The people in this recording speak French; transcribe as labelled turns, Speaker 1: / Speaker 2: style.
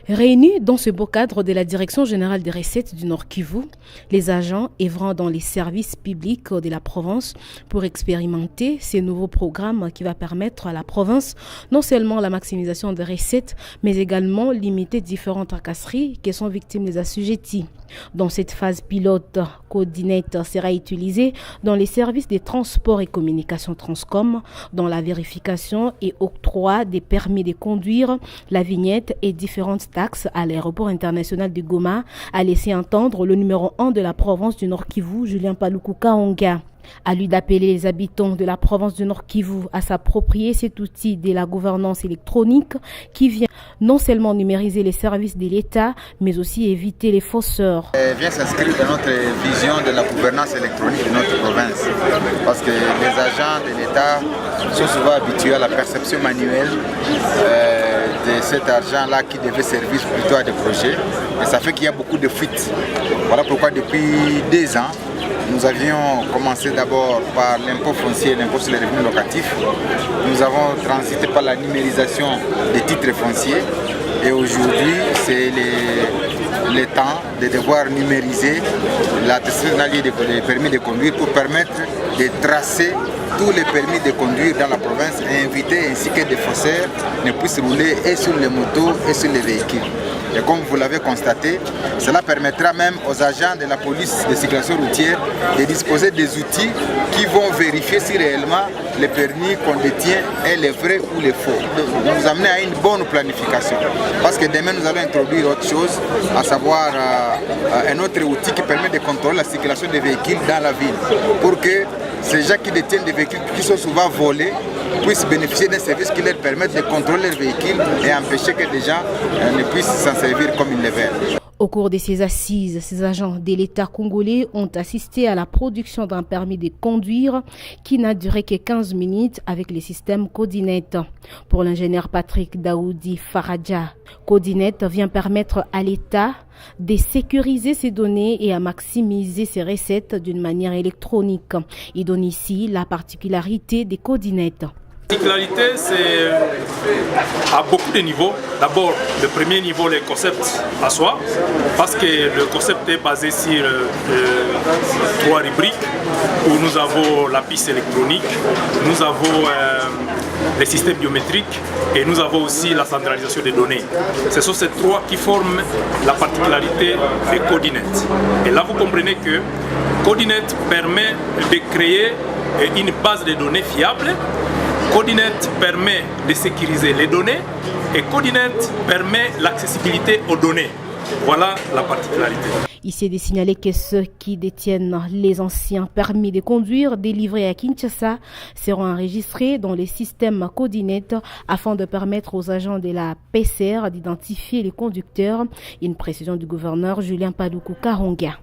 Speaker 1: Réunis dans ce beau cadre de la Direction générale des recettes du Nord Kivu, les agents œuvrant dans les services publics de la province pour expérimenter ces nouveaux programmes qui va permettre à la province non seulement la maximisation des recettes, mais également limiter différentes tracasseries qui sont victimes des assujettis. Dans cette phase pilote, Codinet sera utilisé dans les services des transports et communications Transcom, dans la vérification et octroi des permis de conduire, la vignette et différentes taxes à l'aéroport international de Goma, a laissé entendre le numéro 1 de la province du Nord Kivu, Julien Paluku Kahonga. À lui d'appeler les habitants de la province du Nord Kivu à s'approprier cet outil de la gouvernance électronique qui vient non seulement numériser les services de l'État, mais aussi éviter les fausseurs.
Speaker 2: Vient s'inscrire dans notre vision de la gouvernance électronique de notre province. Parce que les agents de l'État sont souvent habitués à la perception manuelle de cet argent-là qui devait servir plutôt à des projets. Et ça fait qu'il y a beaucoup de fuites. Voilà pourquoi depuis 2 ans, nous avions commencé d'abord par l'impôt foncier, l'impôt sur les revenus locatifs. Nous avons transité par la numérisation des titres fonciers. Et aujourd'hui, c'est le temps de devoir numériser l'attestation journalière des permis de conduire pour permettre de tracer tous les permis de conduire dans la province et inviter ainsi que des faussaires ne puissent rouler et sur les motos et sur les véhicules. Et comme vous l'avez constaté, cela permettra même aux agents de la police de circulation routière de disposer des outils qui vont vérifier si réellement les permis qu'on détient est les vrais ou les faux. Nous amener à une bonne planification. Parce que demain nous allons introduire autre chose, à savoir un autre outil qui permet de contrôler la circulation des véhicules dans la ville. Pour que ces gens qui détiennent des véhicules qui sont souvent volés puissent bénéficier d'un service qui leur permette de contrôler leurs véhicules et empêcher que des gens ne puissent s'en servir comme ils le veulent.
Speaker 1: Au cours de ces assises, ces agents de l'État congolais ont assisté à la production d'un permis de conduire qui n'a duré que 15 minutes avec le système Codinet. Pour l'ingénieur Patrick Daoudi Faradja, Codinet vient permettre à l'État de sécuriser ses données et à maximiser ses recettes d'une manière électronique. Il donne ici la particularité des Codinet.
Speaker 3: La particularité, c'est à beaucoup de niveaux. D'abord, le premier niveau, les concepts à soi, parce que le concept est basé sur 3 rubriques, où nous avons la piste électronique, nous avons les systèmes biométriques et nous avons aussi la centralisation des données. Ce sont ces 3 qui forment la particularité de Codinet. Et là, vous comprenez que Codinet permet de créer une base de données fiable. Codinet permet de sécuriser les données et Codinet permet l'accessibilité aux données. Voilà la particularité.
Speaker 1: Ici est de signaler que ceux qui détiennent les anciens permis de conduire délivrés à Kinshasa seront enregistrés dans les systèmes Codinet afin de permettre aux agents de la PCR d'identifier les conducteurs. Une précision du gouverneur Julien Paluku Kahonga.